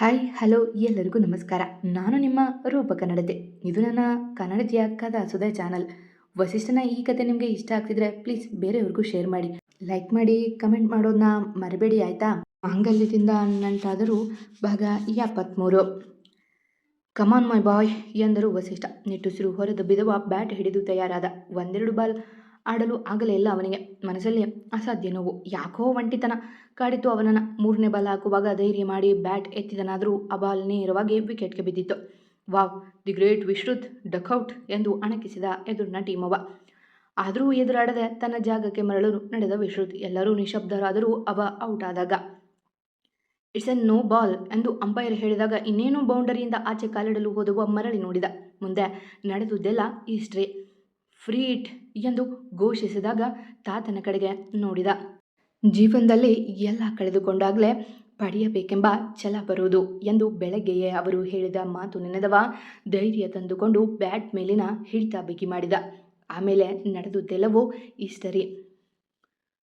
Hi hello ಎಲ್ಲರಿಗೂ ನಮಸ್ಕಾರ. ನಾನು ನಿಮ್ಮ ರೂಪ ಕನ್ನಡತೆ. ಇದು ನನ್ನ ಕನ್ನಡತಿಯ ಕಥಾ ಸುಧಾ ಚಾನಲ್. ವಸಿಷ್ಠನ ಈ ಕತೆ ನಿಮಗೆ ಇಷ್ಟ ಆಗ್ತಿದ್ರೆ ಪ್ಲೀಸ್ ಬೇರೆಯವ್ರಿಗೂ ಶೇರ್ ಮಾಡಿ, ಲೈಕ್ ಮಾಡಿ, ಕಮೆಂಟ್ ಮಾಡೋದನ್ನ ಮರಿಬೇಡಿ ಆಯಿತಾ. ಮಾಂಗಲ್ಯದಿಂದ ನಂಟಾದರೂ ಭಾಗ 73. ಕಮಾನ್ ಮೈ ಬಾಯ್ ಎಂದರು ವಸಿಷ್ಠ. ನಿಟ್ಟುಸಿರು ಹೊರದು ಬಿದವ ಬ್ಯಾಟ್ ಹಿಡಿದು ತಯಾರಾದ. ಒಂದೆರಡು ಬಾಲ್ ಆಡಲು ಆಗಲೇ ಇಲ್ಲ ಅವನಿಗೆ. ಮನಸ್ಸಲ್ಲಿ ಅಸಾಧ್ಯ ನೋವು, ಯಾಕೋ ಒಂಟಿತನ ಕಾಡಿತು ಅವನನ್ನು. ಮೂರನೇ ಬಾಲ್ ಹಾಕುವಾಗ ಧೈರ್ಯ ಮಾಡಿ ಬ್ಯಾಟ್ ಎತ್ತಿದನಾದರೂ ಆ ಬಾಲ್ ನೇರವಾಗಿ ವಿಕೆಟ್ಗೆ ಬಿದ್ದಿತ್ತು. ವಾವ್, ದಿ ಗ್ರೇಟ್ ವಿಶ್ರುತ್ ಡಕ್ಔಟ್ ಎಂದು ಅಣಕಿಸಿದ ಎದುರಿನ ಟೀಮವ. ಆದರೂ ಎದುರಾಡದೆ ತನ್ನ ಜಾಗಕ್ಕೆ ಮರಳಲು ನಡೆದ ವಿಶ್ರುತ್. ಎಲ್ಲರೂ ನಿಶಬ್ದರಾದರೂ ಅವ ಔಟ್ ಆದಾಗ ಇಟ್ಸ್ ಎ ನೋ ಬಾಲ್ ಎಂದು ಅಂಪೈರ್ ಹೇಳಿದಾಗ ಇನ್ನೇನು ಬೌಂಡರಿಯಿಂದ ಆಚೆ ಕಾಲಿಡಲು ಹೋದವ ಮರಳಿ ನೋಡಿದ. ಮುಂದೆ ನಡೆದುದೆಲ್ಲ ಇಷ್ಟೇ. ಫ್ರೀ ಇಟ್ ಎಂದು ಘೋಷಿಸಿದಾಗ ತಾತನ ಕಡೆಗೆ ನೋಡಿದ. ಜೀವನದಲ್ಲಿ ಎಲ್ಲ ಕಳೆದುಕೊಂಡಾಗಲೇ ಪಡೆಯಬೇಕೆಂಬ ಛಲ ಬರುವುದು ಎಂದು ಬೆಳಗ್ಗೆಯೇ ಅವರು ಹೇಳಿದ ಮಾತು ನೆನೆದವ ಧೈರ್ಯ ತಂದುಕೊಂಡು ಬ್ಯಾಟ್ ಮೇಲಿನ ಹಿಡಿತ ಬಿಗಿ ಮಾಡಿದ. ಆಮೇಲೆ ನಡೆದುದೆಲ್ಲವೂ ಇಷ್ಟರಿ.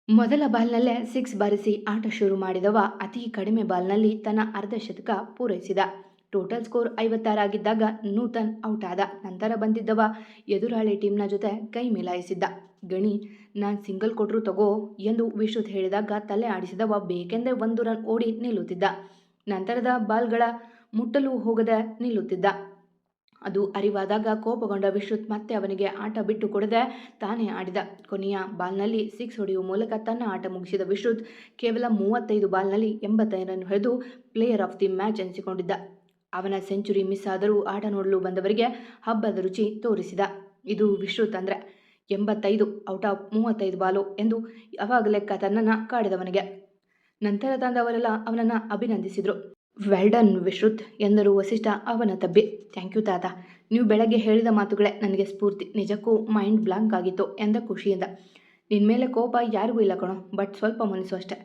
ಮೊದಲ ಬಾಲ್ನಲ್ಲೇ 6 ಬಾರಿಸಿ ಆಟ ಶುರು ಮಾಡಿದವ ಅತಿ ಕಡಿಮೆ ಬಾಲ್ನಲ್ಲಿ ತನ್ನ ಅರ್ಧ ಶತಕ ಪೂರೈಸಿದ. ಟೋಟಲ್ ಸ್ಕೋರ್ 56 ಆಗಿದ್ದಾಗ ನೂತನ್ ಔಟ್ ಆದ. ನಂತರ ಬಂದಿದ್ದವ ಎದುರಾಳಿ ಟೀಮ್ನ ಜೊತೆ ಕೈ ಮಿಲಾಯಿಸಿದ್ದ. ಗಣಿ, ನಾನು ಸಿಂಗಲ್ ಕೊಟ್ರು ತಗೋ ಎಂದು ವಿಶ್ರುತ್ ಹೇಳಿದಾಗ ತಲೆ ಆಡಿಸಿದವ ಬೇಕೆಂದೇ 1 ರನ್ ಓಡಿ ನಿಲ್ಲುತ್ತಿದ್ದ. ನಂತರದ ಬಾಲ್ಗಳ ಮುಟ್ಟಲು ಹೋಗದೆ ನಿಲ್ಲುತ್ತಿದ್ದ. ಅದು ಅರಿವಾದಾಗ ಕೋಪಗೊಂಡ ವಿಶ್ರುತ್ ಮತ್ತೆ ಅವನಿಗೆ ಆಟ ಬಿಟ್ಟು ಕೊಡದೆ ತಾನೇ ಆಡಿದ. ಕೊನೆಯ ಬಾಲ್ನಲ್ಲಿ 6 ಹೊಡೆಯುವ ಮೂಲಕ ತನ್ನ ಆಟ ಮುಗಿಸಿದ ವಿಶ್ರುತ್ ಕೇವಲ 35 ಬಾಲ್ನಲ್ಲಿ 85 ರನ್ ಹೊಡೆದು ಪ್ಲೇಯರ್ ಆಫ್ ದಿ ಮ್ಯಾಚ್ ಎನಿಸಿಕೊಂಡಿದ್ದ. ಅವನ ಸೆಂಚುರಿ ಮಿಸ್ ಆದರೂ ಆಟ ನೋಡಲು ಬಂದವರಿಗೆ ಹಬ್ಬದ ರುಚಿ ತೋರಿಸಿದ. ಇದು ವಿಶ್ರುತ್ ಅಂದರೆ 85 ಔಟ್ ಆಫ್ 35 ಬಾಲು ಎಂದು ಅವಾಗ ಲೆಕ್ಕ ತನ್ನನ್ನು ಕಾಡಿದವನಿಗೆ. ನಂತರ ತಂದವರೆಲ್ಲ ಅವನನ್ನು ಅಭಿನಂದಿಸಿದರು. ವೆಲ್ ಡನ್ ವಿಶ್ರುತ್ ಎಂದರು ವಸಿಷ್ಠ ಅವನ ತಬ್ಬಿ. ಥ್ಯಾಂಕ್ ಯು ತಾತ, ನೀವು ಬೆಳಗ್ಗೆ ಹೇಳಿದ ಮಾತುಗಳೇ ನನಗೆ ಸ್ಫೂರ್ತಿ. ನಿಜಕ್ಕೂ ಮೈಂಡ್ ಬ್ಲಾಂಕ್ ಆಗಿತ್ತು ಎಂದ ಖುಷಿಯಿಂದ. ನಿನ್ನ ಮೇಲೆ ಕೋಪ ಯಾರಿಗೂ ಇಲ್ಲ ಕಣೋ, ಬಟ್ ಸ್ವಲ್ಪ ಮನಸ್ಸು ಅಷ್ಟೆ.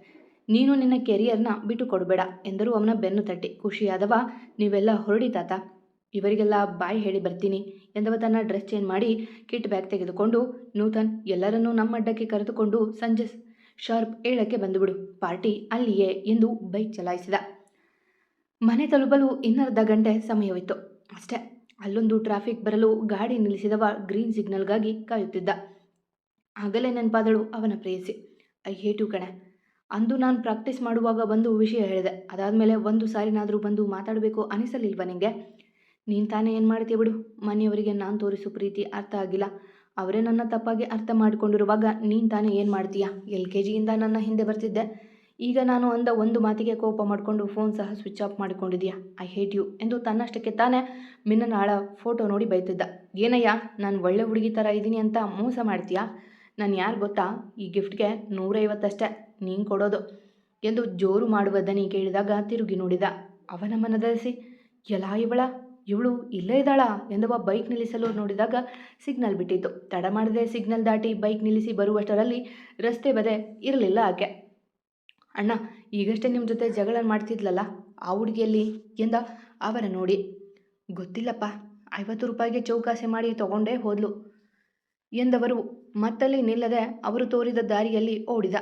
ನೀನು ನಿನ್ನ ಕೆರಿಯರ್ನ ಬಿಟ್ಟು ಕೊಡಬೇಡ ಎಂದರು ಅವನ ಬೆನ್ನು ತಟ್ಟಿ. ಖುಷಿಯಾದವ, ನೀವೆಲ್ಲ ಹೊರಡಿ ತಾತ, ಇವರಿಗೆಲ್ಲ ಬಾಯ್ ಹೇಳಿ ಬರ್ತೀನಿ ಎಂದವ ತನ್ನ ಡ್ರೆಸ್ ಚೇಂಜ್ ಮಾಡಿ ಕಿಟ್ ಬ್ಯಾಗ್ ತೆಗೆದುಕೊಂಡು, ನೂತನ್ ಎಲ್ಲರನ್ನೂ ನಮ್ಮ ಅಡ್ಡಕ್ಕೆ ಕರೆದುಕೊಂಡು ಸಂಜೆ ಶಾರ್ಪ್ 7ಕ್ಕೆ ಬಂದುಬಿಡು, ಪಾರ್ಟಿ ಅಲ್ಲಿಯೇ ಎಂದು ಬೈಕ್ ಚಲಾಯಿಸಿದ. ಮನೆ ತಲುಪಲು ಇನ್ನರ್ಧ ಗಂಟೆ ಸಮಯವಿತ್ತು ಅಷ್ಟೇ. ಅಲ್ಲೊಂದು ಟ್ರಾಫಿಕ್ ಬರಲು ಗಾಡಿ ನಿಲ್ಲಿಸಿದವ ಗ್ರೀನ್ ಸಿಗ್ನಲ್ಗಾಗಿ ಕಾಯುತ್ತಿದ್ದ. ಆಗಲೇ ನೆನಪಾದಳು ಅವನ ಪ್ರೇಯಸಿ. ಐ ಹೇಟ್ ಯು ಕಣೆ. ಅಂದು ನಾನು ಪ್ರಾಕ್ಟೀಸ್ ಮಾಡುವಾಗ ಒಂದು ವಿಷಯ ಹೇಳಿದೆ. ಅದಾದಮೇಲೆ ಒಂದು ಸಾರಿನಾದರೂ ಬಂದು ಮಾತಾಡಬೇಕು ಅನಿಸಲಿಲ್ವ ನಿಂಗೆ? ನೀನು ತಾನೇ ಏನು ಮಾಡ್ತೀಯ ಬಿಡು. ಮನೆಯವರಿಗೆ ನಾನು ತೋರಿಸೋ ಪ್ರೀತಿ ಅರ್ಥ ಆಗಿಲ್ಲ. ಅವರೇ ನನ್ನ ತಪ್ಪಾಗಿ ಅರ್ಥ ಮಾಡಿಕೊಂಡಿರುವಾಗ ನೀನು ತಾನೇ ಏನು ಮಾಡ್ತೀಯ? LKGಯಿಂದ ನನ್ನ ಹಿಂದೆ ಬರ್ತಿದ್ದೆ. ಈಗ ನಾನು ಅಂದ ಒಂದು ಮಾತಿಗೆ ಕೋಪ ಮಾಡಿಕೊಂಡು ಫೋನ್ ಸಹ ಸ್ವಿಚ್ ಆಫ್ ಮಾಡಿಕೊಂಡಿದ್ದೀಯಾ? ಐ ಹೇಟ್ ಯು ಎಂದು ತನ್ನಷ್ಟಕ್ಕೆ ತಾನೇ ಮಿನ್ನನಾಳ ಫೋಟೋ ನೋಡಿ ಬೈತಿದ್ದ. ಏನಯ್ಯ, ನಾನು ಒಳ್ಳೆ ಹುಡುಗಿ ಥರ ಇದ್ದೀನಿ ಅಂತ ಮೋಸ ಮಾಡ್ತೀಯಾ? ನಾನು ಯಾರು ಗೊತ್ತಾ? ಈ ಗಿಫ್ಟ್ಗೆ 150 ಅಷ್ಟೇ ನೀನು ಕೊಡೋದು ಎಂದು ಜೋರು ಮಾಡುವ ದನಿ ಕೇಳಿದಾಗ ತಿರುಗಿ ನೋಡಿದ. ಅವನ ಮನದರಿಸಿ, ಎಲ್ಲ ಇವಳು ಇಲ್ಲೇ ಇದ್ದಾಳಾ ಎಂದವ ಬೈಕ್ ನಿಲ್ಲಿಸಲು ನೋಡಿದಾಗ ಸಿಗ್ನಲ್ ಬಿಟ್ಟಿತ್ತು. ತಡ ಮಾಡದೆ ಸಿಗ್ನಲ್ ದಾಟಿ ಬೈಕ್ ನಿಲ್ಲಿಸಿ ಬರುವಷ್ಟರಲ್ಲಿ ರಸ್ತೆ ಬದೆ ಇರಲಿಲ್ಲ ಆಕೆ. ಅಣ್ಣ, ಈಗಷ್ಟೇ ನಿಮ್ಮ ಜೊತೆ ಜಗಳ ಮಾಡ್ತಿದ್ಲಲ್ಲ, ಆ ಹುಡುಗಿಯಲ್ಲಿ ಎಂದ ಅವರ ನೋಡಿ. ಗೊತ್ತಿಲ್ಲಪ್ಪ, 50 ರೂಪಾಯಿಗೆ ಚೌಕಾಸೆ ಮಾಡಿ ತಗೊಂಡೇ ಹೋದ್ಲು ಎಂದವರು ಮತ್ತಲ್ಲಿ ನಿಲ್ಲದೆ ಅವರು ತೋರಿದ ದಾರಿಯಲ್ಲಿ ಓಡಿದ.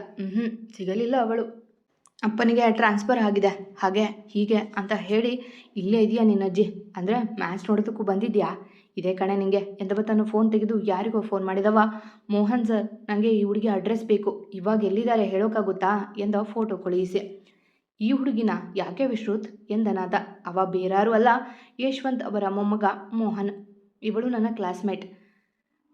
ಸಿಗಲಿಲ್ಲ ಅವಳು. ಅಪ್ಪನಿಗೆ ಟ್ರಾನ್ಸ್ಫರ್ ಆಗಿದೆ, ಹಾಗೆ ಹೀಗೆ ಅಂತ ಹೇಳಿ ಇಲ್ಲೇ ಇದೆಯಾ ನಿನ್ನಜ್ಜಿ? ಅಂದರೆ ಮ್ಯಾಚ್ ನೋಡೋದಕ್ಕೂ ಬಂದಿದ್ಯಾ? ಇದೇ ಕಣೆ ನಿಂಗೆ ಎಂದವ ತನ್ನ ಫೋನ್ ತೆಗೆದು ಯಾರಿಗೋ ಫೋನ್ ಮಾಡಿದವ. ಮೋಹನ್ ಸರ್, ನನಗೆ ಈ ಹುಡುಗಿ ಅಡ್ರೆಸ್ ಬೇಕು, ಇವಾಗ ಎಲ್ಲಿದ್ದಾರೆ ಹೇಳೋಕ್ಕಾಗುತ್ತಾ ಎಂದ ಫೋಟೋ ಕಳುಹಿಸಿ. ಈ ಹುಡುಗಿನ ಯಾಕೆ ವಿಶ್ರುತ್ ಎಂದನಾದ. ಅವ ಬೇರಾರೂ ಅಲ್ಲ, ಯಶವಂತ್ ಅವರ ಮೊಮ್ಮಗ ಮೋಹನ್. ಇವಳು ನನ್ನ ಕ್ಲಾಸ್ಮೇಟ್.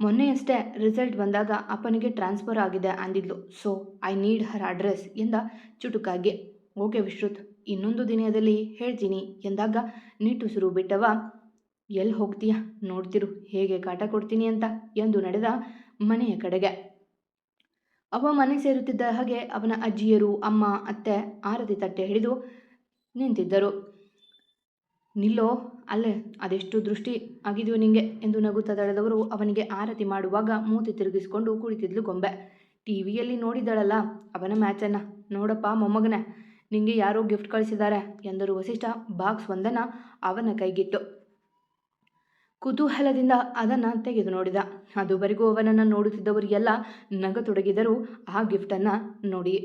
ಮೊನ್ನೆಯಷ್ಟೇ ರಿಸಲ್ಟ್ ಬಂದಾಗ ಅಪ್ಪನಿಗೆ ಟ್ರಾನ್ಸ್ಫರ್ ಆಗಿದೆ ಅಂದಿದ್ಲು. So I need her address ಎಂದ ಚುಟುಕಾಗಿ. ಓಕೆ ವಿಶ್ರುತ್, ಇನ್ನೊಂದು ದಿನದಲ್ಲಿ ಹೇಳ್ತೀನಿ ಎಂದಾಗ ನಿಟ್ಟುಸಿರು ಬಿಟ್ಟವ. ಎಲ್ಲಿ ಹೋಗ್ತೀಯ? ನೋಡ್ತಿರು ಹೇಗೆ ಕಾಟ ಕೊಡ್ತೀನಿ ಅಂತ ಎಂದು ನಡೆದ ಮನೆಯ ಕಡೆಗೆ. ಅವ ಮನೆ ಸೇರುತ್ತಿದ್ದ ಹಾಗೆ ಅವನ ಅಜ್ಜಿಯರು, ಅಮ್ಮ, ಅತ್ತೆ ಆರತಿ ತಟ್ಟೆ ಹಿಡಿದು ನಿಂತಿದ್ದರು. ನಿಲ್ಲೋ ಅಲ್ಲೇ, ಅದೆಷ್ಟು ದೃಷ್ಟಿ ಆಗಿದೆಯೋ ನಿಂಗೆ ಎಂದು ನಗುತ್ತಾ ತಡೆದವರು ಅವನಿಗೆ ಆರತಿ ಮಾಡುವಾಗ ಮೂತಿ ತಿರುಗಿಸಿಕೊಂಡು ಕುಳಿತಿದ್ಲು ಗೊಂಬೆ. ಟಿವಿಯಲ್ಲಿ ನೋಡಿದಳಲ್ಲ ಅವನ ಮ್ಯಾಚನ್ನು. ನೋಡಪ್ಪ ಮೊಮ್ಮಗನೇ, ನಿಂಗೆ ಯಾರೋ ಗಿಫ್ಟ್ ಕಳಿಸಿದ್ದಾರೆ ಎಂದರು ವಸಿಷ್ಠ ಬಾಕ್ಸ್ ಒಂದನ್ನು ಅವನ ಕೈಗಿಟ್ಟು. ಕುತೂಹಲದಿಂದ ಅದನ್ನು ತೆಗೆದು ನೋಡಿದ. ಅದುವರೆಗೂ ಅವನನ್ನು ನೋಡುತ್ತಿದ್ದವರು ಎಲ್ಲ ನಗತೊಡಗಿದರು ಆ ಗಿಫ್ಟನ್ನು ನೋಡಿ.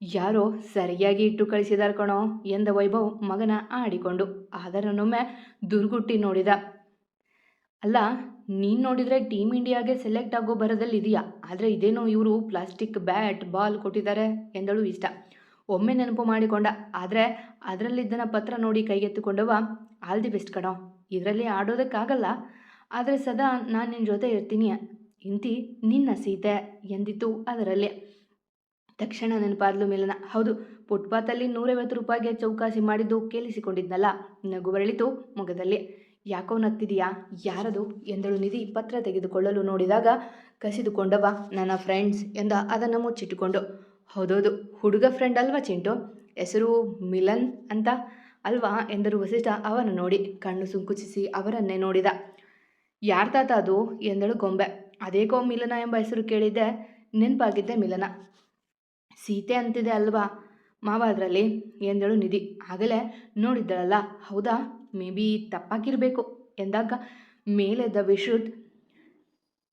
ಯಾರೋ ಸರಿಯಾಗಿ ಇಟ್ಟು ಕಳಿಸಿದಾರ ಕಣೋ ಎಂದ ವೈಭವ್ ಮಗನ ಆಡಿಕೊಂಡು. ಆದರನೊಮ್ಮೆ ದುರ್ಗುಟ್ಟಿ ನೋಡಿದ. ಅಲ್ಲ, ನೀನು ನೋಡಿದರೆ ಟೀಮ್ ಇಂಡಿಯಾಗೆ ಸೆಲೆಕ್ಟ್ ಆಗೋ ಬರದಲ್ಲಿ ಇದೆಯಾ, ಆದರೆ ಇದೇನೋ ಇವರು ಪ್ಲಾಸ್ಟಿಕ್ ಬ್ಯಾಟ್ ಬಾಲ್ ಕೊಟ್ಟಿದ್ದಾರೆ ಎಂದಳು ಇಷ್ಟ. ಒಮ್ಮೆ ನೆನಪು ಮಾಡಿಕೊಂಡ. ಆದರೆ ಅದರಲ್ಲಿದ್ದನ ಪತ್ರ ನೋಡಿ ಕೈಗೆತ್ತಿಕೊಂಡವ. ಆಲ್ ದಿ ಬೆಸ್ಟ್ ಕಣೋ, ಇದರಲ್ಲಿ ಆಡೋದಕ್ಕಾಗಲ್ಲ, ಆದರೆ ಸದಾ ನಾನು ನಿನ್ನ ಜೊತೆ ಇರ್ತೀನಿ ಇಂತಿ ನಿನ್ನ ಸೀತೆ ಎಂದಿತ್ತು ಅದರಲ್ಲಿ. ತಕ್ಷಣ ನೆನಪಾದ್ಲು ಮಿಲನ. ಹೌದು, ಫುಟ್ಪಾತಲ್ಲಿ 150 ರೂಪಾಯಿಗೆ ಚೌಕಾಸಿ ಮಾಡಿದ್ದು ಕೇಳಿಸಿಕೊಂಡಿದ್ನಲ್ಲ. ನಗು ಬರಳಿತು ಮುಖದಲ್ಲಿ. ಯಾಕೋ ನಗ್ತಿದೀಯಾ, ಯಾರದು ಎಂದಳು ನಿಧಿ ಪತ್ರ ತೆಗೆದುಕೊಳ್ಳಲು ನೋಡಿದಾಗ. ಕಸಿದುಕೊಂಡವ. ನನ್ನ ಫ್ರೆಂಡ್ಸ್ ಎಂದ ಅದನ್ನು ಮುಚ್ಚಿಟ್ಟುಕೊಂಡು. ಹೌದೌದು, ಹುಡುಗ ಫ್ರೆಂಡ್ ಅಲ್ವಾ ಚಿಂಟು, ಹೆಸರು ಮಿಲನ್ ಅಂತ ಅಲ್ವಾ ಎಂದರು ವಸಿಷ್ಠ ಅವನ ನೋಡಿ. ಕಣ್ಣು ಸುಂಕುಚಿಸಿ ಅವರನ್ನೇ ನೋಡಿದ. ಯಾರ ತಾತ ಅದು ಎಂದಳು ಗೊಂಬೆ. ಅದೇಕೋ ಮಿಲನ ಎಂಬ ಹೆಸರು ಕೇಳಿದ್ದೆ, ನೆನಪಾಗಿದ್ದೆ ಮಿಲನ. ಸೀತೆ ಅಂತಿದೆ ಅಲ್ವಾ ಮಾವ ಅದರಲ್ಲಿ ಎಂದಳು ನಿಧಿ. ಆಗಲೇ ನೋಡಿದ್ದಳಲ್ಲ. ಹೌದಾ, ಮೇ ಬಿ ತಪ್ಪಾಗಿರಬೇಕು ಎಂದಾಗ ಮೇಲೆದ್ದ ವಿಶ್ರುತ್.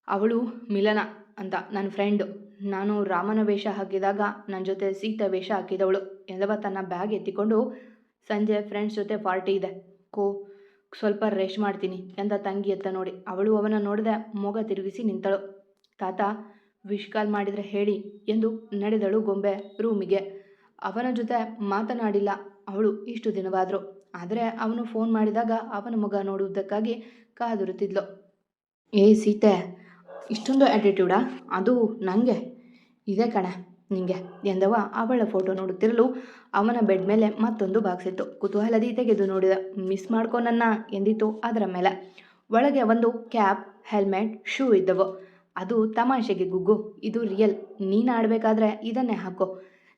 ಅವಳು ಮಿಲನ ಅಂತ ನನ್ನ ಫ್ರೆಂಡು. ನಾನು ರಾಮನ ವೇಷ ಹಾಕಿದಾಗ ನನ್ನ ಜೊತೆ ಸೀತಾ ವೇಷ ಹಾಕಿದವಳು ಎಂದವ ತನ್ನ ಬ್ಯಾಗ್ ಎತ್ತಿಕೊಂಡು. ಸಂಜೆ ಫ್ರೆಂಡ್ಸ್ ಜೊತೆ ಪಾರ್ಟಿ ಇದೆ, ಸ್ವಲ್ಪ ರೆಸ್ಟ್ ಮಾಡ್ತೀನಿ ಎಂದ ತಂಗಿ ಎತ್ತ ನೋಡಿ. ಅವಳು ಅವನ ನೋಡದೆ ಮೊಗ ತಿರುಗಿಸಿ ನಿಂತಳು. ತಾತ ವಿಶ್ ಕಾಲ್ ಮಾಡಿದರೆ ಹೇಳಿ ಎಂದು ನಡೆದಳು ಗೊಂಬೆ ರೂಮಿಗೆ. ಅವನ ಜೊತೆ ಮಾತನಾಡಿಲ್ಲ ಅವಳು ಇಷ್ಟು ದಿನವಾದರೂ. ಆದರೆ ಅವನು ಫೋನ್ ಮಾಡಿದಾಗ ಅವನ ಮುಖ ನೋಡುವುದಕ್ಕಾಗಿ ಕಾದುರುತ್ತಿದ್ಲು. ಏ ಸೀತೆ, ಇಷ್ಟೊಂದು ಆ್ಯಟಿಟ್ಯೂಡಾ? ಅದು ನನಗೆ ಇದೆ ಕಣೆ ನಿಂಗೆ ಎಂದವ ಅವಳ ಫೋಟೋ ನೋಡುತ್ತಿರಲು. ಅವನ ಬೆಡ್ ಮೇಲೆ ಮತ್ತೊಂದು ಬಾಕ್ಸ್ ಇತ್ತು. ಕುತೂಹಲದಿ ತೆಗೆದು ನೋಡಿದ. ಮಿಸ್ ಮಾಡ್ಕೊ ನನ್ನ ಎಂದಿತ್ತು ಅದರ ಮೇಲೆ. ಒಳಗೆ ಒಂದು ಕ್ಯಾಪ್, ಹೆಲ್ಮೆಟ್, ಶೂ ಇದ್ದವು. ಅದು ತಮಾಷೆಗೆ ಗುಗ್ಗು, ಇದು ರಿಯಲ್. ನೀನು ಆಡಬೇಕಾದ್ರೆ ಇದನ್ನೇ ಹಾಕೋ.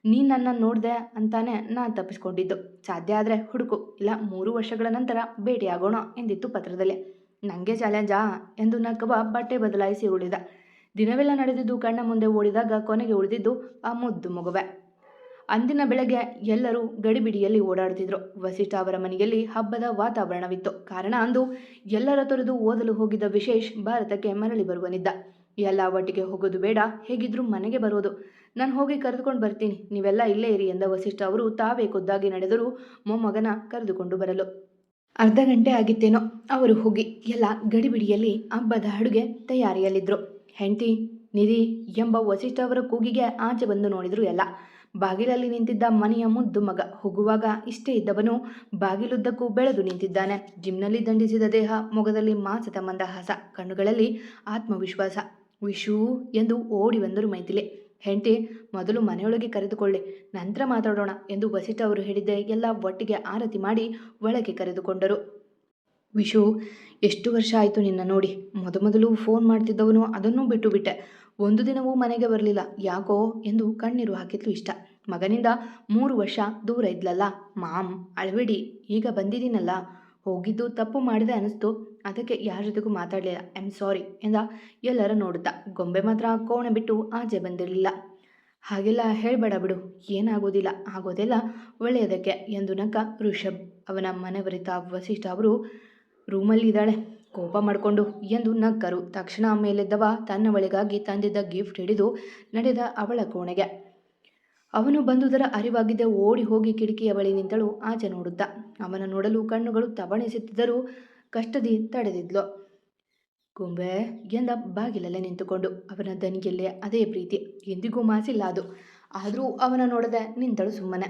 ನೀನು ನನ್ನ ನೋಡಿದೆ ಅಂತಾನೆ ನಾನು ತಪ್ಪಿಸ್ಕೊಂಡಿದ್ದು. ಸಾಧ್ಯ ಆದರೆ ಹುಡುಕು, ಇಲ್ಲ 3 ವರ್ಷಗಳ ನಂತರ ಭೇಟಿಯಾಗೋಣ ಎಂದಿತ್ತು ಪತ್ರದಲ್ಲಿ. ನನಗೆ ಚಾಲೆಂಜಾ ಎಂದು ನಕ್ಕವ ಬಟ್ಟೆ ಬದಲಾಯಿಸಿ ಉಳಿದ. ದಿನವೆಲ್ಲ ನಡೆದಿದ್ದು ಕಣ್ಣ ಮುಂದೆ ಓಡಿದಾಗ ಕೊನೆಗೆ ಉಳಿದಿದ್ದು ಆ ಮುದ್ದು ಮಗುವೆ. ಅಂದಿನ ಬೆಳಗ್ಗೆ ಎಲ್ಲರೂ ಗಡಿಬಿಡಿಯಲ್ಲಿ ಓಡಾಡುತ್ತಿದ್ರು. ವಸಿಷ್ಠ ಅವರ ಮನೆಯಲ್ಲಿ ಹಬ್ಬದ ವಾತಾವರಣವಿತ್ತು. ಕಾರಣ ಅಂದು ಎಲ್ಲರ ತೊರೆದು ಓದಲು ಹೋಗಿದ್ದ ವಿಶೇಷ್ ಭಾರತಕ್ಕೆ ಮರಳಿ ಬರುವನಿದ್ದ. ಎಲ್ಲ ಒಟ್ಟಿಗೆ ಹೋಗೋದು ಬೇಡ, ಹೇಗಿದ್ರೂ ಮನೆಗೆ ಬರೋದು, ನಾನು ಹೋಗಿ ಕರೆದುಕೊಂಡು ಬರ್ತೀನಿ, ನೀವೆಲ್ಲ ಇಲ್ಲೇ ಇರಿ ಎಂದ ವಸಿಷ್ಠ ಅವರು ತಾವೇ ಖುದ್ದಾಗಿ ನಡೆದರು ಮೊಮ್ಮಗನ ಕರೆದುಕೊಂಡು ಬರಲು. ಅರ್ಧ ಗಂಟೆ ಆಗಿತ್ತೇನೋ ಅವರು ಹೋಗಿ. ಎಲ್ಲ ಗಡಿಬಿಡಿಯಲ್ಲಿ ಹಬ್ಬದ ಅಡುಗೆ ತಯಾರಿಯಲ್ಲಿದ್ದರು. ಹೆಂಡತಿ ನಿಧಿ ಎಂಬ ವಸಿಷ್ಠ ಅವರ ಕೂಗಿಗೆ ಆಚೆ ಬಂದು ನೋಡಿದ್ರು ಎಲ್ಲ. ಬಾಗಿಲಲ್ಲಿ ನಿಂತಿದ್ದ ಮನೆಯ ಮುದ್ದು ಮಗ. ಹೋಗುವಾಗ ಇಷ್ಟೇ ಇದ್ದವನು ಬಾಗಿಲುದ್ದಕ್ಕೂ ಬೆಳೆದು ನಿಂತಿದ್ದಾನೆ. ಜಿಮ್ನಲ್ಲಿ ದಂಡಿಸಿದ ದೇಹ, ಮೊಗದಲ್ಲಿ ಮಾಸದ ಮಂದಹಾಸ, ಕಣ್ಣುಗಳಲ್ಲಿ ಆತ್ಮವಿಶ್ವಾಸ. ವಿಶೂ ಎಂದು ಓಡಿ ಬಂದರು ಮೈಥಿಲಿ. ಹೆಂಡತಿ, ಮೊದಲು ಮನೆಯೊಳಗೆ ಕರೆದುಕೊಳ್ಳಿ, ನಂತರ ಮಾತಾಡೋಣ ಎಂದು ವಸಿಷ್ಠ ಅವರು ಹೇಳಿದ್ದೆ. ಎಲ್ಲ ಒಟ್ಟಿಗೆ ಆರತಿ ಮಾಡಿ ಒಳಗೆ ಕರೆದುಕೊಂಡರು. ವಿಶು, ಎಷ್ಟು ವರ್ಷ ಆಯಿತು ನಿನ್ನ ನೋಡಿ. ಮೊದಲು ಫೋನ್ ಮಾಡ್ತಿದ್ದವನು, ಅದನ್ನೂ ಬಿಟ್ಟು ಬಿಟ್ಟೆ. ಒಂದು ದಿನವೂ ಮನೆಗೆ ಬರಲಿಲ್ಲ, ಯಾಕೋ ಎಂದು ಕಣ್ಣೀರು ಹಾಕಿದ್ಲು ಇಷ್ಟ. ಮಗನಿಂದ 3 ವರ್ಷ ದೂರ ಇದ್ಲಲ್ಲ. ಮಾಮ್ ಅಳಬೇಡಿ, ಈಗ ಬಂದಿದ್ದೀನಲ್ಲ. ಹೋಗಿದ್ದು ತಪ್ಪು ಮಾಡಿದೆ ಅನಿಸ್ತು, ಅದಕ್ಕೆ ಯಾರ ಜೊತೆಗೂ ಮಾತಾಡಲಿಲ್ಲ. ಐ ಆಮ್ ಸಾರಿ ಎಂದ ಎಲ್ಲರ ನೋಡುತ್ತಾ. ಗೊಂಬೆ ಮಾತ್ರ ಕೋಣೆ ಬಿಟ್ಟು ಆಚೆ ಬಂದಿರಲಿಲ್ಲ. ಹಾಗೆಲ್ಲ ಹೇಳಬೇಡ ಬಿಡು, ಏನಾಗೋದಿಲ್ಲ, ಆಗೋದೆಲ್ಲ ಒಳ್ಳೆಯದಕ್ಕೆ ಎಂದು ನಕ್ಕ ಋಷಭ್. ಅವನ ಮನೆವರಿತ ವಸಿಷ್ಠ ಅವರು ರೂಮಲ್ಲಿದ್ದಾಳೆ ಕೋಪ ಮಾಡಿಕೊಂಡು ಎಂದು ನಕ್ಕರು. ತಕ್ಷಣ ಮೇಲೆದ್ದವ ತನ್ನ ಬಳಿಗಾಗಿ ತಂದಿದ್ದ ಗಿಫ್ಟ್ ಹಿಡಿದು ನಡೆದ ಅವಳ ಕೋಣೆಗೆ. ಅವನು ಬಂದುದರ ಅರಿವಾಗಿದ್ದೆ. ಓಡಿ ಹೋಗಿ ಕಿಟಕಿಯ ಬಳಿ ನಿಂತಳು ಆಚೆ ನೋಡುತ್ತಾ. ಅವನ ನೋಡಲು ಕಣ್ಣುಗಳು ತವಣಿಸುತ್ತಿದ್ದರೂ ಕಷ್ಟದಿ ತಡೆದಿದ್ಲು. ಗೊಂಬೆ ಎಂದ ಬಾಗಿಲಲ್ಲೇ ನಿಂತುಕೊಂಡು. ಅವನ ದನಿಯಲ್ಲೇ ಅದೇ ಪ್ರೀತಿ, ಎಂದಿಗೂ ಮಾಸಿಲ್ಲ ಅದು. ಆದರೂ ಅವನ ನೋಡದೆ ನಿಂತಳು ಸುಮ್ಮನೆ.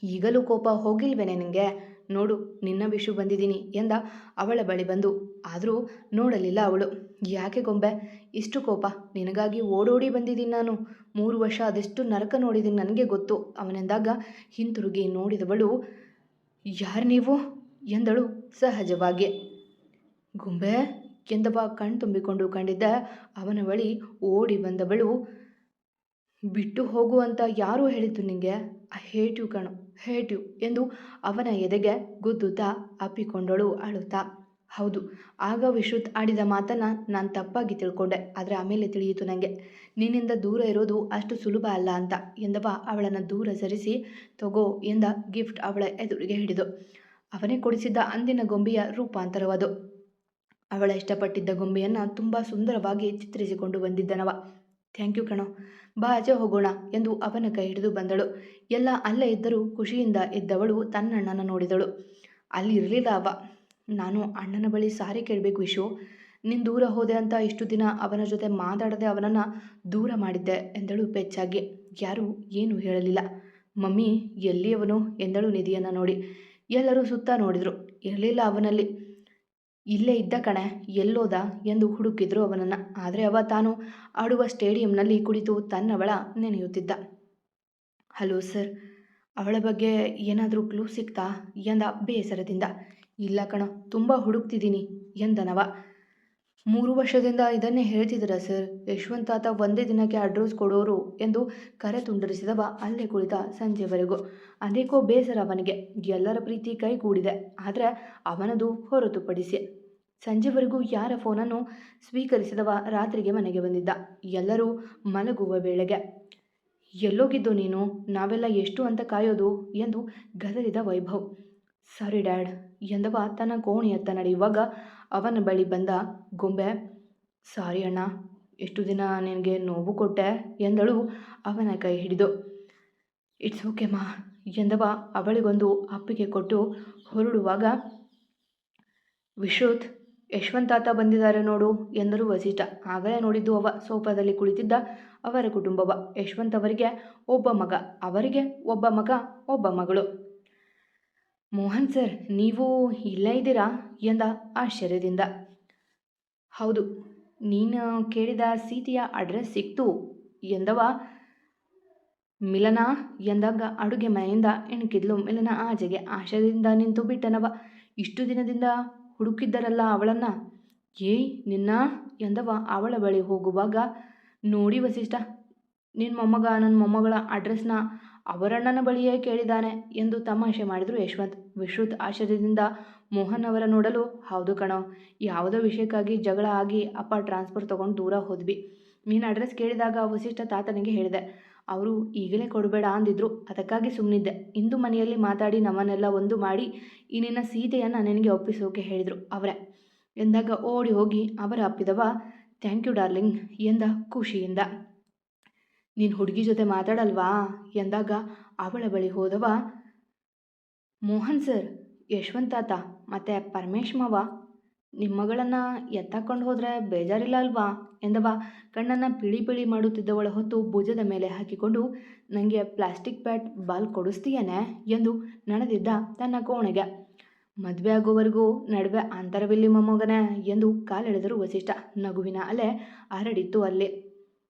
ಈಗಲೂ ಕೋಪ ಹೋಗಿಲ್ವೇನೆ ನಿನಗೆ? ನೋಡು, ನಿನ್ನ ವಿಷು ಬಂದಿದ್ದೀನಿ ಎಂದ ಅವಳ ಬಳಿ ಬಂದು. ಆದರೂ ನೋಡಲಿಲ್ಲ ಅವಳು. ಯಾಕೆ ಗೊಂಬೆ ಇಷ್ಟು ಕೋಪ? ನಿನಗಾಗಿ ಓಡೋಡಿ ಬಂದಿದ್ದೀನಿ ನಾನು. 3 ವರ್ಷ ಅದೆಷ್ಟು ನರಕ ನೋಡಿದ್ದೀನಿ ನನಗೆ ಗೊತ್ತು ಅವನೆಂದಾಗ ಹಿಂತಿರುಗಿ ನೋಡಿದವಳು. ಯಾರು ನೀವು ಎಂದಳು ಸಹಜವಾಗಿ. ಗೊಂಬೆ ಎಂದವ ಕಣ್ತುಂಬಿಕೊಂಡು ಕಂಡಿದ್ದ ಅವನ ಬಳಿ ಓಡಿ ಬಂದವಳು. ಬಿಟ್ಟು ಹೋಗು ಅಂತ ಯಾರೂ ಹೇಳಿದ್ದು ನಿಂಗೆ? ಐ ಹೇಟ್ ಯು ಕಣು, ಹೇಟ್ ಯು ಎಂದು ಅವನ ಎದೆಗೆ ಗುದ್ದುತ್ತಾ ಅಪ್ಪಿಕೊಂಡಳು ಅಳುತ್ತಾ. ಹೌದು, ಆಗ ವಿಶ್ರುತ್ ಆಡಿದ ಮಾತನ್ನು ನಾನು ತಪ್ಪಾಗಿ ತಿಳ್ಕೊಂಡೆ. ಆದರೆ ಆಮೇಲೆ ತಿಳಿಯಿತು ನನಗೆ, ನಿನ್ನಿಂದ ದೂರ ಇರೋದು ಅಷ್ಟು ಸುಲಭ ಅಲ್ಲ ಅಂತ ಎಂದವ ಅವಳನ್ನು ದೂರ ಸರಿಸಿ. ತಗೋ ಎಂದ ಗಿಫ್ಟ್ ಅವಳ ಎದುರಿಗೆ ಹಿಡಿದು. ಅವನೇ ಕೊಡಿಸಿದ್ದ ಅಂದಿನ ಗೊಂಬೆಯ ರೂಪಾಂತರವದು. ಅವಳ ಇಷ್ಟಪಟ್ಟಿದ್ದ ಗೊಂಬೆಯನ್ನು ತುಂಬ ಸುಂದರವಾಗಿ ಚಿತ್ರಿಸಿಕೊಂಡು ಬಂದಿದ್ದನವ. ಥ್ಯಾಂಕ್ ಯು ಕಣೋ, ಬಾ ಆಚೆ ಹೋಗೋಣ ಎಂದು ಅವನ ಕೈ ಹಿಡಿದು ಬಂದಳು. ಎಲ್ಲ ಅಲ್ಲೇ ಇದ್ದರೂ ಖುಷಿಯಿಂದ ಇದ್ದವಳು ತನ್ನಣ್ಣನ ನೋಡಿದಳು. ಅಲ್ಲಿರಲಿಲ್ಲ ಅವ. ನಾನು ಅಣ್ಣನ ಬಳಿ ಸಾರಿ ಕೇಳಬೇಕು ವಿಶು. ನೀನು ದೂರ ಹೋದೆ ಅಂತ ಇಷ್ಟು ದಿನ ಅವನ ಜೊತೆ ಮಾತಾಡದೆ ಅವನನ್ನು ದೂರ ಮಾಡಿದ್ದೆ ಎಂದಳು ಪೆಚ್ಚಾಗಿ. ಯಾರೂ ಏನೂ ಹೇಳಲಿಲ್ಲ. ಮಮ್ಮಿ ಎಲ್ಲಿ ಅವನು ಎಂದಳು ನಿಧಿಯನ್ನು ನೋಡಿ. ಎಲ್ಲರೂ ಸುತ್ತ ನೋಡಿದರು. ಇರಲಿಲ್ಲ ಅವನಲ್ಲಿ. ಇಲ್ಲೇ ಇದ್ದ ಕಣೆ, ಎಲ್ಲೋದ ಎಂದು ಹುಡುಕಿದ್ರು ಅವನನ್ನು. ಆದರೆ ಅವ ತಾನು ಆಡುವ ಸ್ಟೇಡಿಯಂನಲ್ಲಿ ಕುಳಿತು ತನ್ನವಳ ನೆನೆಯುತ್ತಿದ್ದ. ಹಲೋ ಸರ್, ಅವಳ ಬಗ್ಗೆ ಏನಾದರೂ ಕ್ಲೂ ಸಿಕ್ತಾ ಎಂದ ಬೇಸರದಿಂದ. ಇಲ್ಲ ಕಣ, ತುಂಬ ಹುಡುಕ್ತಿದ್ದೀನಿ ಎಂದನವ. 3 ವರ್ಷದಿಂದ ಇದನ್ನೇ ಹೇಳ್ತಿದ್ದೀರಾ ಸರ್? ಯಶವಂತ್ ತಾತ ಒಂದೇ ದಿನಕ್ಕೆ ಅಡ್ರೆಸ್ ಕೊಡೋರು ಎಂದು ಕರೆ ತುಂಡರಿಸಿದವ ಅಲ್ಲೇ ಕುಳಿತ ಸಂಜೆವರೆಗೂ. ಅದೇಕೋ ಬೇಸರ ಅವನಿಗೆ. ಎಲ್ಲರ ಪ್ರೀತಿ ಕೈಗೂಡಿದೆ, ಆದರೆ ಅವನದು ಹೊರತುಪಡಿಸಿ. ಸಂಜೆವರೆಗೂ ಯಾರ ಫೋನನ್ನು ಸ್ವೀಕರಿಸಿದವ ರಾತ್ರಿಗೆ ಮನೆಗೆ ಬಂದಿದ್ದ. ಎಲ್ಲರೂ ಮಲಗುವ ವೇಳೆಗೆ. ಎಲ್ಲೋಗಿದ್ದು ನೀನು? ನಾವೆಲ್ಲ ಎಷ್ಟು ಅಂತ ಕಾಯೋದು ಎಂದು ಗದರಿದ ವೈಭವ್. ಸಾರಿ ಡ್ಯಾಡ್ ಎಂದವ ತನ್ನ ಕೋಣೆಯತ್ತ ನಡೆಯುವಾಗ ಅವನ ಬಳಿ ಬಂದ ಗೊಂಬೆ. ಸಾರಿ ಅಣ್ಣ, ಎಷ್ಟು ದಿನ ನಿನಗೆ ನೋವು ಕೊಟ್ಟೆ ಎಂದಳು ಅವನ ಕೈ ಹಿಡಿದು. ಇಟ್ಸ್ ಓಕೆ ಮಾ ಎಂದವ ಅವಳಿಗೊಂದು ಅಪ್ಪಿಗೆ ಕೊಟ್ಟು ಹೊರಡುವಾಗ. ವಿಶ್ರುತ್, ಯಶವಂತ್ ತಾತ ಬಂದಿದ್ದಾರೆ ನೋಡು ಎಂದರು ವಸಿಷ್ಠ. ಆಗಲೇ ನೋಡಿದ್ದು ಅವ ಸೋಫಾದಲ್ಲಿ ಕುಳಿತಿದ್ದ ಅವರ ಕುಟುಂಬವ. ಯಶವಂತ್ ಅವರಿಗೆ ಒಬ್ಬ ಮಗ, ಅವರಿಗೆ ಒಬ್ಬ ಮಗ, ಒಬ್ಬ ಮಗಳು. ಮೋಹನ್ ಸರ್, ನೀವು ಇಲ್ಲೇ ಇದ್ದೀರಾ ಎಂದ ಆಶ್ಚರ್ಯದಿಂದ. ಹೌದು, ನೀನು ಕೇಳಿದ ಸೀತೆಯ ಅಡ್ರೆಸ್ ಸಿಕ್ತು ಎಂದವ. ಮಿಲನ ಎಂದಾಗ ಅಡುಗೆ ಮನೆಯಿಂದ ಇಣುಕಿದ್ಲು ಮಿಲನ ಆಚೆಗೆ. ಆಶಯದಿಂದ ನಿಂತು ಬಿಟ್ಟನವ. ಇಷ್ಟು ದಿನದಿಂದ ಹುಡುಕಿದ್ದರಲ್ಲ ಅವಳನ್ನ. ಏಯ್ ನಿನ್ನ ಎಂದವ ಅವಳ ಬಳಿ ಹೋಗುವಾಗ. ನೋಡಿ ವಸಿಷ್ಠ, ನಿನ್ನ ಮೊಮ್ಮಗ ನನ್ನ ಮೊಮ್ಮಗಳ ಅಡ್ರೆಸ್ನ ಅವರಣ್ಣನ ಬಳಿಯೇ ಕೇಳಿದ್ದಾನೆ ಎಂದು ತಮಾಷೆ ಮಾಡಿದರು ಯಶವಂತ್. ವಿಶ್ರುತ್ ಆಶ್ಚರ್ಯದಿಂದ ಮೋಹನ್ ಅವರ ನೋಡಲು. ಹೌದು ಕಣೋ, ಯಾವುದೋ ವಿಷಯಕ್ಕಾಗಿ ಜಗಳ ಆಗಿ ಅಪ್ಪ ಟ್ರಾನ್ಸ್ಫರ್ ತೊಗೊಂಡು ದೂರ ಹೋದ್ವಿ. ನೀನು ಅಡ್ರೆಸ್ ಕೇಳಿದಾಗ ವಸಿಷ್ಠ ತಾತನಿಗೆ ಹೇಳಿದೆ. ಅವರು ಈಗಲೇ ಕೊಡಬೇಡ ಅಂದಿದ್ರು, ಅದಕ್ಕಾಗಿ ಸುಮ್ಮನಿದ್ದೆ. ಇಂದು ಮನೆಯಲ್ಲಿ ಮಾತಾಡಿ ನಮ್ಮನ್ನೆಲ್ಲ ಒಂದು ಮಾಡಿ ಈ ನಿನ್ನ ಸೀತೆಯನ್ನು ನಿನಗೆ ಒಪ್ಪಿಸೋಕೆ ಹೇಳಿದರು ಅವರೇ ಎಂದಾಗ ಓಡಿ ಹೋಗಿ ಅವರ ಅಪ್ಪಿದವ. ಥ್ಯಾಂಕ್ ಯು ಡಾರ್ಲಿಂಗ್ ಎಂದ ಖುಷಿಯಿಂದ. ನೀನು ಹುಡುಗಿ ಜೊತೆ ಮಾತಾಡಲ್ವಾ ಎಂದಾಗ ಅವಳ ಬಳಿ ಹೋದವ. ಮೋಹನ್ ಸರ್, ಯಶವಂತ್ ತಾತ ಮತ್ತು ಪರಮೇಶ್ ಮಾವ ನಿಮ್ಮ ಮಗಳನ್ನು ಎತ್ತಾಕೊಂಡು ಹೋದರೆ ಬೇಜಾರಿಲ್ಲ ಅಲ್ವಾ ಎಂದವ ಕಣ್ಣನ್ನು ಪಿಳಿ ಪಿಳಿ ಮಾಡುತ್ತಿದ್ದವಳ ಹೊತ್ತು ಭುಜದ ಮೇಲೆ ಹಾಕಿಕೊಂಡು. ನನಗೆ ಪ್ಲಾಸ್ಟಿಕ್ ಬ್ಯಾಟ್ ಬಾಲ್ ಕೊಡಿಸ್ತೀಯೇನೆ ಎಂದು ನಡೆದಿದ್ದ ತನ್ನ ಕೋಣೆಗೆ. ಮದುವೆ ಆಗೋವರೆಗೂ ನಡುವೆ ಅಂತರವಿಲ್ಲಿ ಮೊಮ್ಮಗನೇ ಎಂದು ಕಾಲೆಳೆದರು ವಸಿಷ್ಠ. ನಗುವಿನ ಅಲೆ ಹರಡಿತ್ತು ಅಲ್ಲಿ.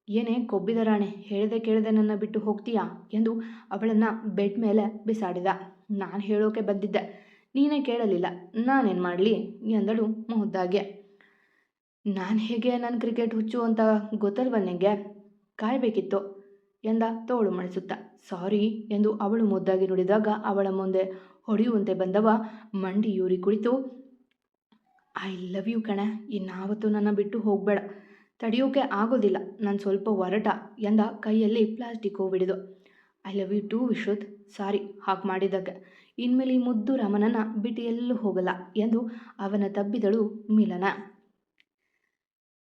ಏನೇ ಕೊಬ್ಬಿದ ರಾಣಿ, ಹೇಳದೆ ಕೇಳದೆ ನನ್ನ ಬಿಟ್ಟು ಹೋಗ್ತೀಯಾ ಎಂದು ಅವಳನ್ನು ಬೆಡ್ ಮೇಲೆ ಬಿಸಾಡಿದ. ನಾನು ಹೇಳೋಕೆ ಬಂದಿದ್ದೆ, ನೀನೇ ಕೇಳಲಿಲ್ಲ, ನಾನೇನು ಮಾಡಲಿ ಎಂದಳು ಮುದ್ದಾಗೆ. ನಾನು ಹೇಗೆ ನನ್ನ ಕ್ರಿಕೆಟ್ ಹುಚ್ಚು ಅಂತ ಗೊತ್ತಲ್ವ ನಿನಗೆ? ಕಾಯಬೇಕಿತ್ತು ಎಂದ ತೋಳು ಮಣಿಸುತ್ತಾ. ಸಾರಿ ಎಂದು ಅವಳು ಮುದ್ದಾಗಿ ನುಡಿದಾಗ ಅವಳ ಮುಂದೆ ಹೊಡೆಯುವಂತೆ ಬಂದವ ಮಂಡಿಯೂರಿ ಕುಳಿತು. ಐ ಲವ್ ಯು ಕಣೆ, ಇನ್ನಾವತ್ತು ನನ್ನ ಬಿಟ್ಟು ಹೋಗಬೇಡ. ತಡೆಯೋಕೆ ಆಗೋದಿಲ್ಲ, ನಾನು ಸ್ವಲ್ಪ ಹೊರಟ ಎಂದ ಕೈಯಲ್ಲಿ ಪ್ಲಾಸ್ಟಿಕ್ ಹೂವಿಡಿದು. I love you too Vishrut, sorry ಹಾಗೆ ಮಾಡಿದ್ದಕ್ಕೆ. ಇನ್ಮೇಲೆ ಈ ಮುದ್ದು ರಾಮನನ್ನು ಬಿಟ್ಟು ಎಲ್ಲೂ ಹೋಗಲ್ಲ ಎಂದು ಅವನ ತಬ್ಬಿದಳು ಮಿಲನ.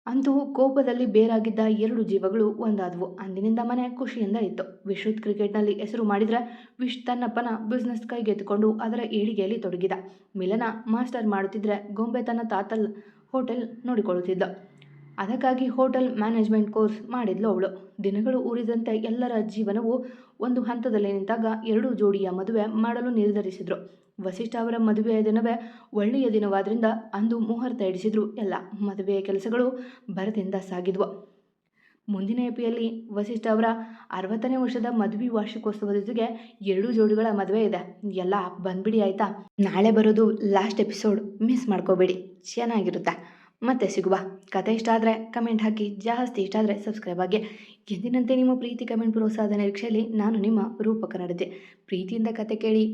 ಅಂತೂ ಕೋಪದಲ್ಲಿ ಬೇರಾಗಿದ್ದ 2 ಜೀವಗಳು ಒಂದಾದವು. ಅಂದಿನಿಂದ ಮನೆ ಖುಷಿಯಿಂದ ಇತ್ತು. ವಿಶ್ರುತ್ ಕ್ರಿಕೆಟ್ನಲ್ಲಿ ಹೆಸರು ಮಾಡಿದರೆ ವಿಶ್ ತನ್ನಪ್ಪನ ಬಿಸ್ನೆಸ್ ಕೈಗೆತ್ತಿಕೊಂಡು ಅದರ ಏಳಿಗೆಯಲ್ಲಿ ತೊಡಗಿದ. ಮಿಲನ ಮಾಸ್ಟರ್ ಮಾಡುತ್ತಿದ್ದರೆ ಗೊಂಬೆ ತನ್ನ ತಾತಲ್ ಹೋಟೆಲ್ ನೋಡಿಕೊಳ್ಳುತ್ತಿದ್ದ. ಅದಕ್ಕಾಗಿ ಹೋಟೆಲ್ ಮ್ಯಾನೇಜ್ಮೆಂಟ್ ಕೋರ್ಸ್ ಮಾಡಿದ್ಲು ಅವಳು. ದಿನಗಳು ಉರಿದಂತೆ ಎಲ್ಲರ ಜೀವನವು ಒಂದು ಹಂತದಲ್ಲಿ ನಿಂತಾಗ 2 ಜೋಡಿಯ ಮದುವೆ ಮಾಡಲು ನಿರ್ಧರಿಸಿದ್ರು. ವಸಿಷ್ಠ ಅವರ ಮದುವೆಯ ದಿನವೇ ಒಳ್ಳೆಯ ದಿನವಾದ್ರಿಂದ ಅಂದು ಮುಹೂರ್ತ ಇಡಿಸಿದ್ರು. ಎಲ್ಲ ಮದುವೆಯ ಕೆಲಸಗಳು ಭರದಿಂದ ಸಾಗಿದ್ವು. ಮುಂದಿನ ಎಪಿಯಲ್ಲಿ ವಸಿಷ್ಠ ಅವರ 60ನೇ ವರ್ಷದ ಮದುವೆ ವಾರ್ಷಿಕೋತ್ಸವದ ಜೊತೆಗೆ 2 ಜೋಡಿಗಳ ಮದುವೆ ಇದೆ. ಎಲ್ಲ ಬಂದ್ಬಿಡಿ ಆಯಿತಾ. ನಾಳೆ ಬರೋದು ಲಾಸ್ಟ್ ಎಪಿಸೋಡ್, ಮಿಸ್ ಮಾಡ್ಕೋಬೇಡಿ, ಚೆನ್ನಾಗಿರುತ್ತೆ. ಮತ್ತೆ ಸಿಗುವ. ಕತೆ ಇಷ್ಟ ಆದರೆ ಕಮೆಂಟ್ ಹಾಕಿ, ಜಾಸ್ತಿ ಇಷ್ಟ ಆದರೆ ಸಬ್ಸ್ಕ್ರೈಬ್ ಆಗಿ. ಎಂದಿನಂತೆ ನಿಮ್ಮ ಪ್ರೀತಿ ಕಮೆಂಟ್ ಪ್ರೋತ್ಸಾಹದ ನಿರೀಕ್ಷೆಯಲ್ಲಿ ನಾನು ನಿಮ್ಮ ರೂಪಕ ನಡತೆ. ಪ್ರೀತಿಯಿಂದ ಕತೆ ಕೇಳಿ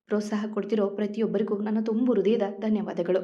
ಪ್ರೋತ್ಸಾಹ ಕೊಡ್ತಿರೋ ಪ್ರತಿಯೊಬ್ಬರಿಗೂ ನನ್ನ ತುಂಬು ಹೃದಯದ ಧನ್ಯವಾದಗಳು.